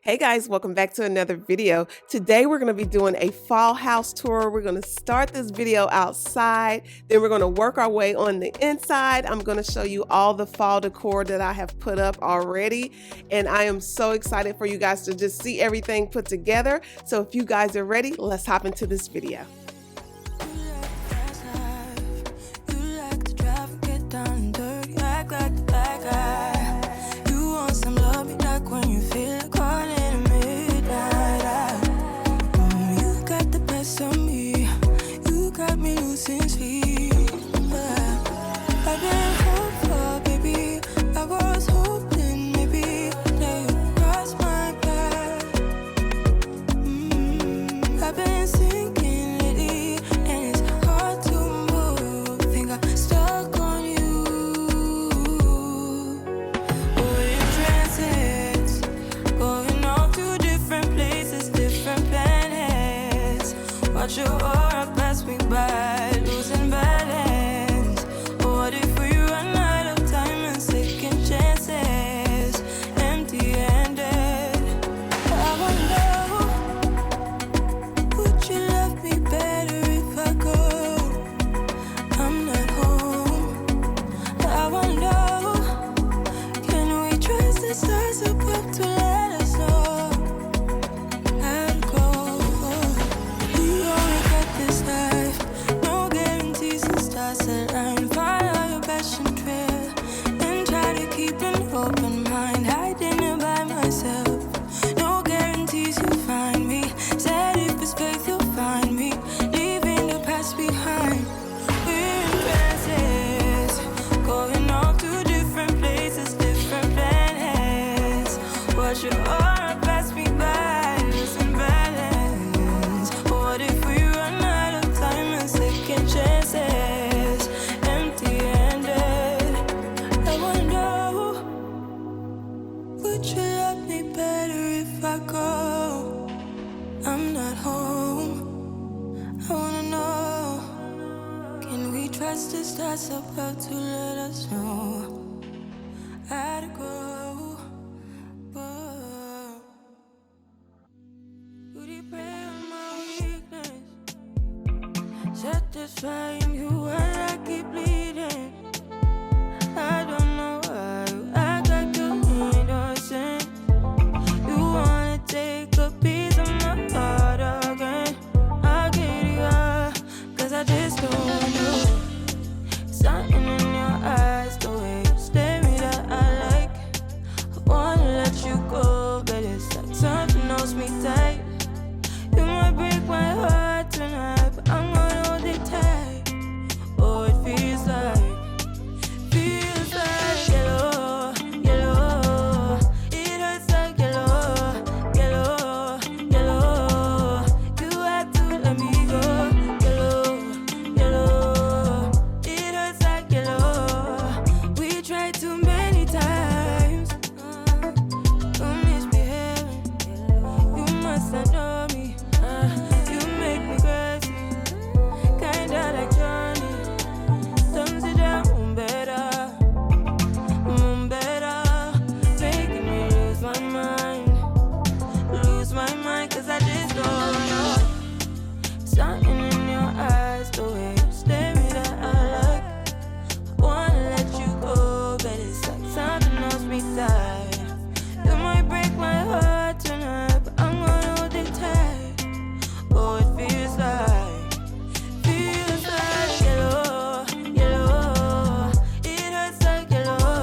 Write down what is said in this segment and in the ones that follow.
Hey guys, welcome back to another video. Today we're going to be doing a fall house tour. We're going to start this video outside, then we're going to work our way on the inside. I'm going to show you all the fall decor that I have put up already, and I am so excited for you guys to just see everything put together. So if you guys are ready, let's hop into this video. Your aura pass me by, losing balance. What if we run out of time and second chances, empty-handed? I wonder, would you love me better if I go? I'm not home. I wonder, can we trust the stars above to let us know? Open mind, hiding it by myself. No guarantees you'll find me. Said if it's faith, you'll find me. Leaving the past behind. We're in trances, going off to different places, different planets. Watch your aura pass me by, losing balance. What if we run out of time and second chances, empty-handed? I wonder, would you love me better if I go? I'm not home. I wanna know, can we trust the stars above to let us know how to go? Whoa. Would you pray on my weakness? Satisfying you while I keep bleeding. I don't know why you act like you're innocent. You wanna take a piece of my heart again. I'll get you up, cause I just don't know. Something in your eyes, the way you stare me that I like. I wanna let you go, but it's like something holds me tight. You might break my heart tonight, but I'm gonna hold it tight. Oh, it feels like yellow, yellow. It hurts like yellow, yellow, yellow. You had to let me go. Yellow, yellow. It hurts like yellow. We tried too many times. Don't misbehaving. You must not know me. You make me crazy, kinda like Johnny. Thumbs it down better. Cause I just don't know. Something in your eyes, the way you stare me that I like. I wanna let you go, but it's like something holds me tight. You might break my heart tonight, but I'm gonna hold it tight. Oh, it feels like yellow, yellow. It hurts like yellow,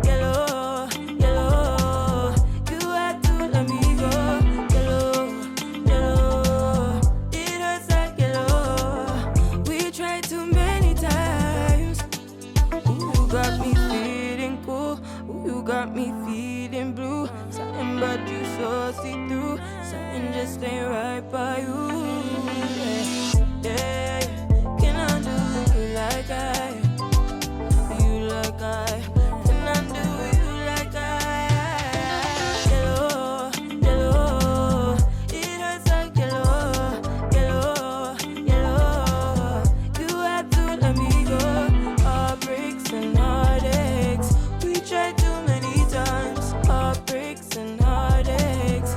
yellow, yellow. You had to let me go. Got me feeling blue. Something but you so see-through. Something just ain't right by you. Yeah, can I do you like I? You like I? Can I do you like I? Yellow, yellow. It hurts like yellow, yellow, yellow. You had to let me go. Heartbreaks and heartaches. We tried to heartbreaks and heartaches.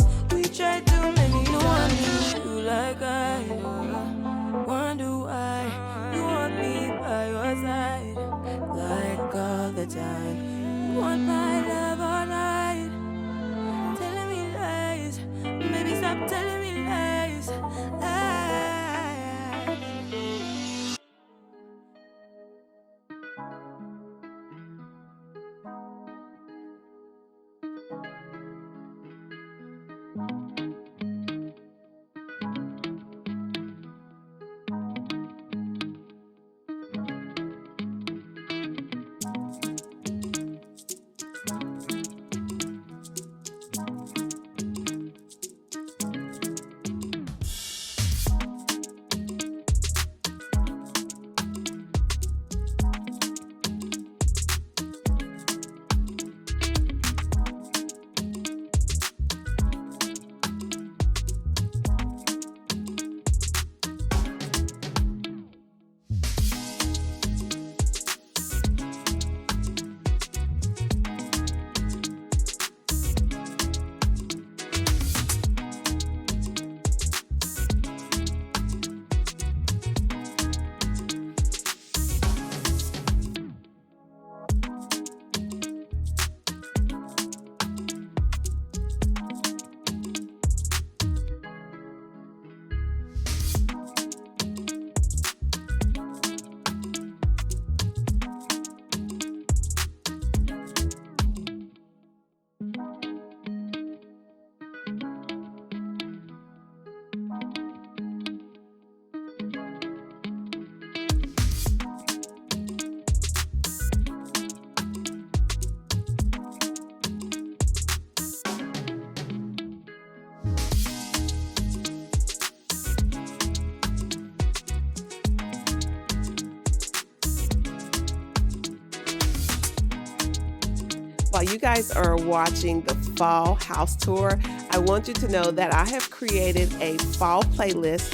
While you guys are watching the fall house tour, I want you to know that I have created a fall playlist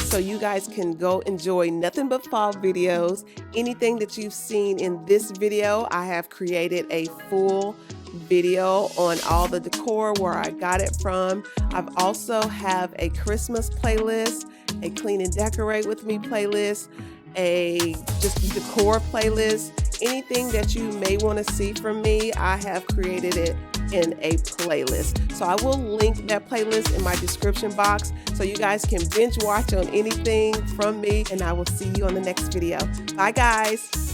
so you guys can go enjoy nothing but fall videos. Anything that you've seen in this video, I have created a full video on all the decor, where I got it from. I've also have a Christmas playlist, a clean and decorate with me playlist, a just decor playlist. Anything that you may want to see from me, I have created it in a playlist. So I will link that playlist in my description box so you guys can binge watch on anything from me, and I will see you on the next video. Bye guys.